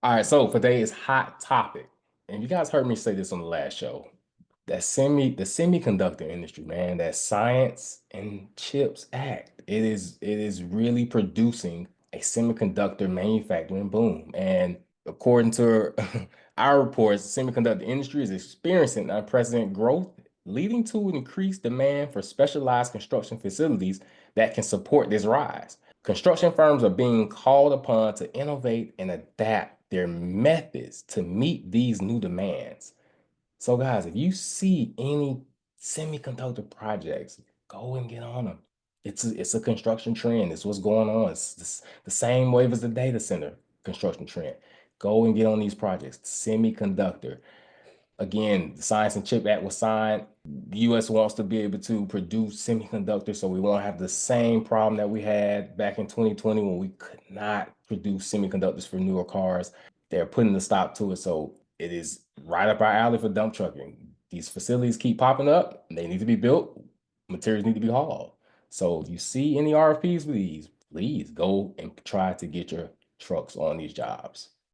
All right, so for today's hot topic, and you guys heard me say this on the last show, the semiconductor industry, man, that Science and Chips Act, it is really producing a semiconductor manufacturing boom. And according to our reports, the semiconductor industry is experiencing unprecedented growth, leading to an increased demand for specialized construction facilities that can support this rise. Construction firms are being called upon to innovate and adapt their methods to meet these new demands. So, guys, if you see any semiconductor projects, go and get on them. It's a construction trend. It's what's going on. The same wave as the data center construction trend. Go and get on these projects. Semiconductor. Again, the Science and Chip Act was signed. The US wants to be able to produce semiconductors so we won't have the same problem that we had back in 2020 when we could not produce semiconductors for newer cars. They're putting a stop to it. So it is right up our alley for dump trucking. These facilities keep popping up. They need to be built. Materials need to be hauled. So if you see any RFPs for these, please go and try to get your trucks on these jobs.